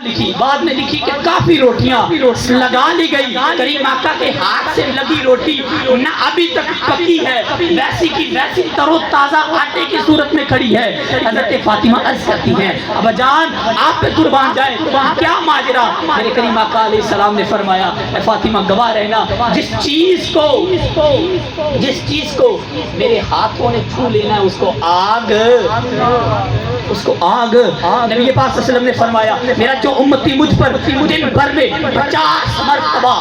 لکھی، بعد میں لکھی کہ کافی روٹیاں لگا لی گئی، کریم آقا کے ہاتھ سے لگی روٹی نہ ابھی تک پکی ہے، ویسی کی ویسی تر و تازہ آٹے کی صورت میں کھڑی ہے۔ حضرت فاطمہ عرض کرتی ہیں ابا جان آپ پہ قربان جائے کیا ماجرا؟ میرے کریم آقا علیہ السلام نے فرمایا اے فاطمہ گواہ رہنا، جس چیز کو میرے ہاتھوں نے چھو لینا ہے اس کو آگ نبی پاک صلی اللہ علیہ وسلم نے فرمایا میرا جو امتی مجھ پر دن بھر میں 50 مرتبہ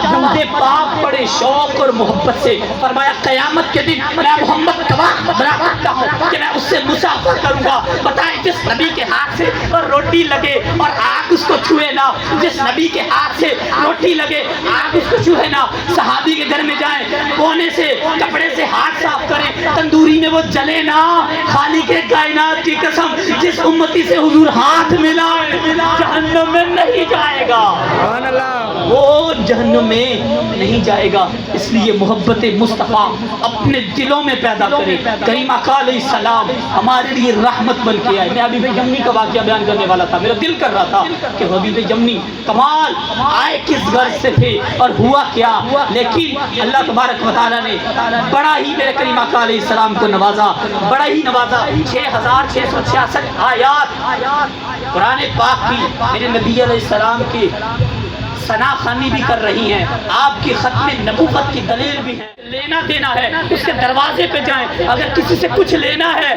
درود پاک پڑے شوق اور محبت سے، فرمایا قیامت کے دن میں محمد گواہ بنا کرتا ہوں کہ میں اس سے مسافہ کروں گا۔ بتائیں جس نبی کے ہاتھ سے روٹی لگے اور آگ اس کو چھوئے نا، جس نبی کے ہاتھ سے روٹی لگے آگ اس کو چھوئے نا، صحابی کے گھر میں جائیں کونے سے کپڑے سے ہاتھ صاف کریں تندوری میں وہ جلے نا، خالق کائنات کی قسم جس امتی سے حضور ہاتھ ملائے جہنم میں نہیں جائے گا، وہ جہنم میں نہیں جائے گا۔ اس لیے محبت مصطفیٰ اپنے دلوں میں پیدا کرے۔ کریم آقا علیہ السلام ہمارے لیے رحمت بن کے آئے۔ میں حبیب یمنی کا واقعہ بیان کرنے والا تھا، میرا دل کر رہا تھا کہ حبیب یمنی کمال آئے کس غرض سے تھے اور ہوا کیا، لیکن اللہ تبارک و تعالیٰ نے بڑا ہی میرے کریم آقا علیہ السلام کو نوازا، بڑا ہی نوازا۔ 6666 آیات قرآن پاک کی میرے نبی علیہ السلام کی ثنا خوانی بھی کر رہی ہیں، آپ کی ختم نبوت کی دلیل بھی ہے۔ لینا دینا ہے اس کے دروازے پہ جائیں، اگر کسی سے کچھ لینا ہے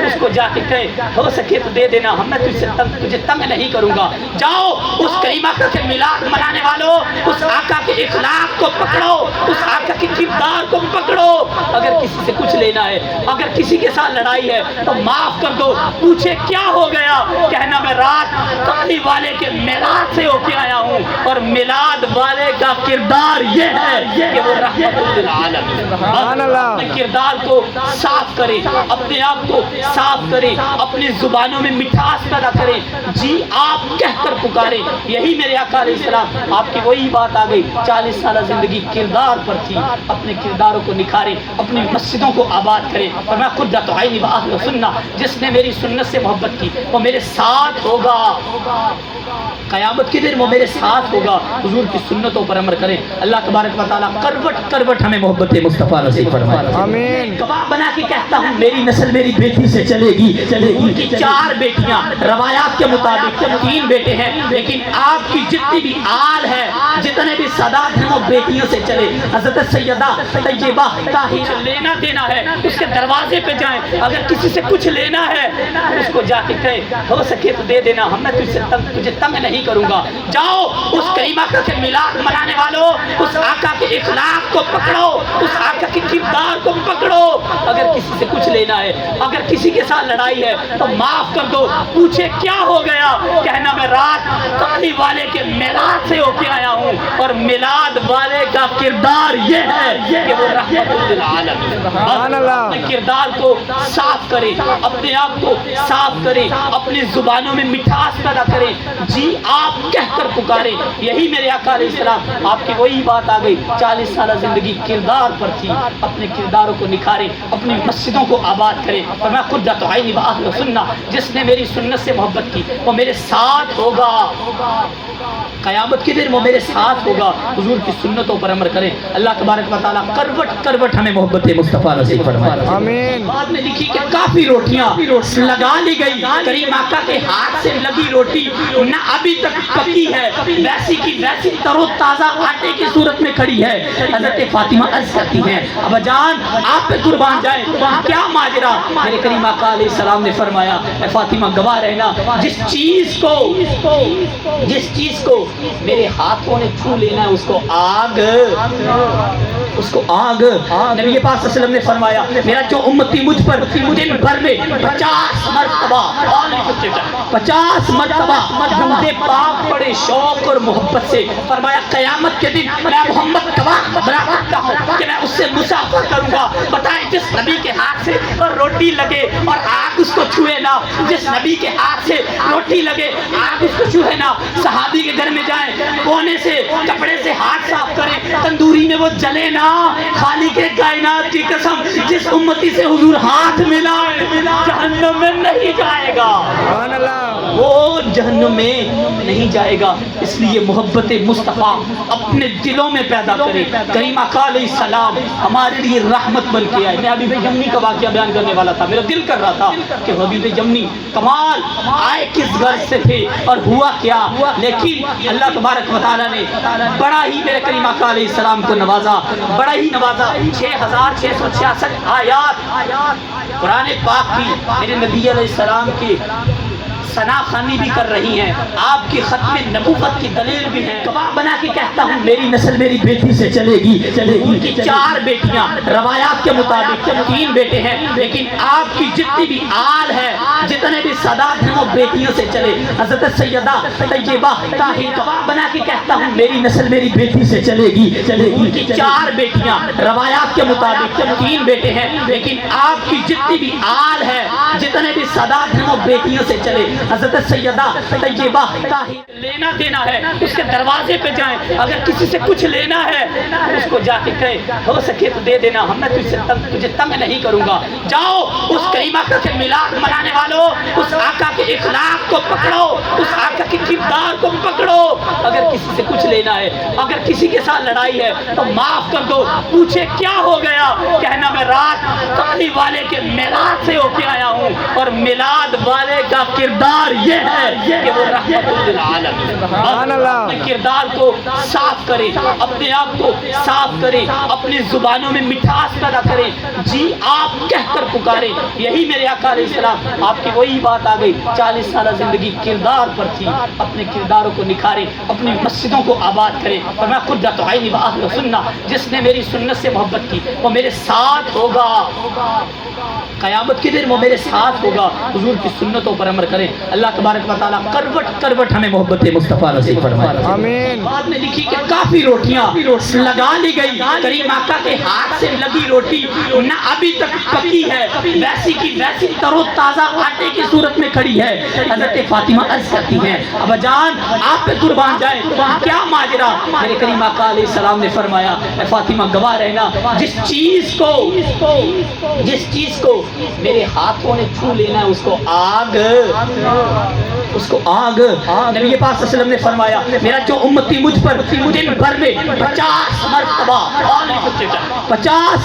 اس کو جا کے کہے ہو سکے تو دے دینا، ہم میں تجھے تنگ نہیں کروں گا۔ جاؤ اس کریم آقا کے میلاد منانے والوں، اس آقا کے اخلاق کو پکڑو، اس آقا کے کردار کو پکڑو۔ اگر کسی سے کچھ لینا ہے، اگر کسی کے ساتھ لڑائی ہے تو معاف کر دو، پوچھے کیا ہو گیا، کہنا میں رات کملی والے کے میلاد سے ہو کے آیا ہوں، اور میلاد والے کا کردار یہ ہے کہ وہ رحمت للعالمین۔ اپنے کردار کو صاف کریں، اپنے آپ کو صاف کریں، اپنی زبانوں میں مٹھاس پیدا کریں، جی آپ کہہ کر پکاریں۔ یہی میرے آقا علیہ السلام آپ کی وہی بات آ گئی، 40 سالہ زندگی کردار پر تھی، اپنے کرداروں کو نکھاریں، اپنی مسجدوں کو آباد کریں۔ اور میں خود جاتا ہوں باہر سننا، جس نے میری سنت سے محبت کی وہ میرے ساتھ ہوگا، قیامت کے دن وہ میرے ساتھ ہوگا۔ حضور کی سنتوں پر عمل کریں۔ اللہ تبارک و تعالیٰ کروٹ کروٹ ہمیں محبت مصطفیٰ نصیب فرمائے۔ آمین۔ گواہ بنا کے کہتا ہوں میری نسل میری بیٹی سے چلے گی۔ ان کی 4 بیٹیاں، روایات کے مطابق 3 بیٹے ہیں، لیکن آپ کی جتنی بھی آل ہے، جتنے بھی سادات ہیں وہ بیٹیوں سے چلے۔ حضرت سیدہ طیبہ طاہرہ لینا دینا ہے اس کے دروازے پہ جائیں، اگر کسی سے کچھ لینا ہے اس کو جا کے کہے ہو سکے تو دے دینا، ہم میں تجھے تنگ نہیں کروں گا۔ جاؤ اس کریم آقا کے میلاد منانے والوں، اس آقا کے اخلاق کو پکڑو، اس آقا کے کردار کو پکڑو۔ اگر کسی سے کچھ لینا ہے، اگر کسی کے ساتھ لڑائی ہے تو معاف کر دو، پوچھے کیا ہو گیا، کہنا میں رات کملی والے کے میلاد سے ہو کے آیا ہوں، اور میلاد والے کا کردار یہ ہے کہ وہ رحمت للعالمین۔ اپنے کردار کو صاف کریں، اپنے آپ کو صاف کریں، اپنی زبانوں میں مٹھاس پیدا کریں، جی آپ کہہ کر پکاریں۔ یہی میرے آقا علیہ السلام آپ کی وہی بات آ گئی، 40 سالہ زندگی کردار پر تھی، اپنے کرداروں کو نکھاریں، اپنی مسجدوں کو آباد کریں۔ اور میں خود جاتا ہوں باہر سننا، جس نے میری سنت سے محبت کی وہ میرے ساتھ ہوگا، قیامت کے دن وہ میرے ساتھ ہوگا۔ حضور کی سنتوں پر عمل کریں۔ اللہ تبارک و تعالیٰ کروٹ کروٹ ہمیں محبت مصطفیٰ نصیب فرمائے۔ آمین۔ بعد میں لکھی کہ کافی روٹیاں لگا لی گئی، کریم آقا کے ہاتھ سے لگی روٹی نہ ابھی تک پکی ہے، ویسی کی ویسی تر و تازہ آٹے کی صورت میں کھڑی ہے۔ حضرت فاطمہ عرض کرتی ہیں ابا جان آپ پہ قربان جائے کیا ماجرا؟ میرے کریم آقا علیہ السلام نے فرمایا اے فاطمہ گواہ رہنا، جس چیز کو میرے ہاتھوں نے چھو لینا ہے اس کو آگ نبی پاک صلی اللہ علیہ وسلم نے فرمایا میرا جو امتی مجھ پر دن بھر میں 50 مرتبہ درود پاک پڑے شوق اور محبت سے، فرمایا قیامت کے دن میں محمد گواہ بنا کرتا ہوں کہ میں اس سے مسافہ کروں گا۔ بتائیں جس نبی کے ہاتھ سے روٹی لگے اور آگ اس کو چھوئے نا، جس نبی کے ہاتھ سے روٹی لگے آگ اس کو چھوئے نا، صحابی کے گھر میں جائیں کونے سے کپڑے سے ہاتھ صاف کریں تندوری میں وہ جلے نا، خالق کائنات کی قسم جس امتی سے حضور ہاتھ ملائے جہنم میں نہیں جائے گا۔ جہنم میں نہیں جائے گا، اس لیے محبت مصطفیٰ اپنے دلوں میں پیدا کرے۔ کریم آقا علیہ السلام ہمارے لیے رحمت بن کے آئے۔ میں حبیب یمنی کا واقعہ بیان کرنے والا تھا، میرا دل کر رہا تھا کہ حبیب یمنی کمال آئے کس غرض سے تھے اور ہوا کیا، لیکن اللہ تبارک و تعالیٰ نے بڑا ہی میرے کریم آقا علیہ السلام کو نوازا، بڑا ہی نوازا۔ 6666 آیات قرآن پاک کی میرے نبی علیہ السلام کی ثنا خوانی بھی کر رہی ہیں، آپ کی ختم نبوت کی دلیل بھی ہیں۔ گواہ بنا کے کہتا ہوں میری نسل میری بیٹی سے چلے گی۔ ان کی 4 بیٹیاں، روایات کے مطابق 3 بیٹے ہیں، لیکن آپ کی جتنی بھی آل ہے، جتنے بھی سادات ہیں وہ بیٹیوں سے چلے۔ حضرت سیدہ طیبہ طاہرہ، گواہ بنا کے کہتا ہوں میری نسل میری بیٹی سے چلے گی۔ ان کی 4 بیٹیاں، روایات کے مطابق 3 بیٹے ہیں، لیکن آپ کی جتنی بھی آل ہے، جتنے بھی سادات ہیں وہ بیٹیوں سے چلے۔ حضرت سیدہ طیبہ طاہرہ، لینا دینا ہے اس کے دروازے پہ جائیں، اگر کسی سے کچھ لینا ہے اس کو جا کے کہے ہو سکے تو دے دینا، ہم میں تجھے تنگ نہیں کروں گا۔ جاؤ اس کریم آقا کے میلاد منانے والوں، اس آقا کے اخلاق کو پکڑو، اس آقا کے کردار کو پکڑو۔ اگر کسی سے کچھ لینا ہے، اگر کسی کے ساتھ لڑائی ہے تو معاف کر دو، پوچھے کیا ہو گیا، کہنا میں رات کملی والے کے میلاد سے ہو کے آیا ہوں، اور میلاد والے کا کردار یہ ہے کہ وہ رحمت للعالمین۔ اپنے کردار کو صاف کریں، اپنے آپ کو صاف کریں، اپنی زبانوں میں مٹھاس پیدا کریں، جی آپ کہہ کر پکاریں۔ یہی میرے آقا علیہ السلام، آپ کی وہی بات آ گئی، 40 سالہ زندگی کردار پر تھی، اپنے کرداروں کو نکھاریں، اپنی مسجدوں کو آباد کریں۔ اور میں خود جاتا ہوں اہل سنہ، جس نے میری سنت سے محبت کی وہ میرے ساتھ ہوگا، قیامت کے دن وہ میرے ساتھ ہوگا۔ حضور کی سنتوں پر عمل کریں۔ اللہ تبارک و تعالیٰ کروٹ کروٹ ہمیں محبت مصطفیٰ نصیب فرمائے۔ آمین۔ بعد میں لکھی کہ کافی روٹیاں لگا لی گئی، کریم آقا کے ہاتھ سے لگی روٹی نہ ابھی تک پکی ہے، ویسی کی ویسی تر و تازہ آٹے کی صورت میں کھڑی ہے۔ حضرت فاطمہ عرض کرتی ہیں ابا جان آپ پہ قربان جائیں، کیا ماجرا؟ میرے کریم آقا علیہ السلام نے فرمایا اے فاطمہ گواہ رہنا، جس چیز کو میرے ہاتھوں نے چھو لینا ہے اس کو آگ، اس کو آگ۔ نبی پاک صلی اللہ علیہ وسلم نے فرمایا میرا جو امتی مجھ پر دن بھر میں 50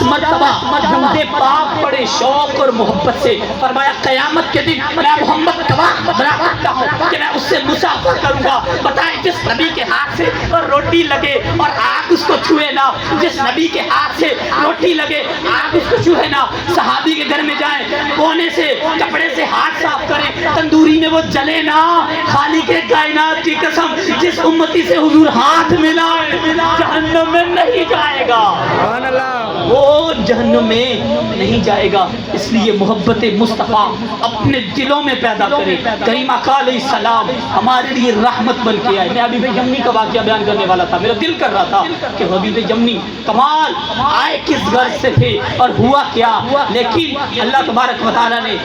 مرتبہ درود پاک پڑے شوق اور محبت سے، فرمایا قیامت کے دن میں محمد گواہ بنا سکتا ہوں کہ میں اس سے مسافہ کروں گا۔ بتائیں جس نبی کے ہاتھ سے روٹی لگے اور آگ اس کو چھوئے نا، جس نبی کے ہاتھ سے روٹی لگے آگ اس کو چھوئے نا، صحابی کے گھر میں جائیں کونے سے کپڑے سے ہاتھ صاف کریں، تندوری میں وہ جلے نا، خالق کائنات کی قسم جس امتی سے حضور ہاتھ ملائے جہنم میں نہیں جائے گا، سبحان اللہ، وہ جہنم میں نہیں جائے گا۔ اس لیے محبت مصطفیٰ اپنے دلوں میں پیدا کرے۔ کریم آقا علیہ السلام ہمارے لیے رحمت بن کے آئے۔ میں حبیب یمنی کا واقعہ بیان کرنے والا تھا، میرا دل کر رہا تھا کہ حبیب یمنی کمال آئے کس غرض سے تھے اور ہوا کیا، لیکن اللہ تبارک و تعالیٰ نے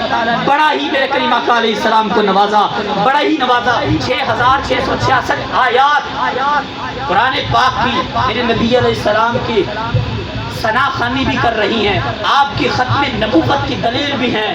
بڑا ہی میرے کریم آقا علیہ السلام کو نوازا، بڑا ہی نوازا۔ 6666 آیات قرآن پاک کی میرے نبی علیہ السلام کی ثنا خوانی بھی کر رہی ہیں، آپ کی ختم نبوت کی دلیل بھی ہیں۔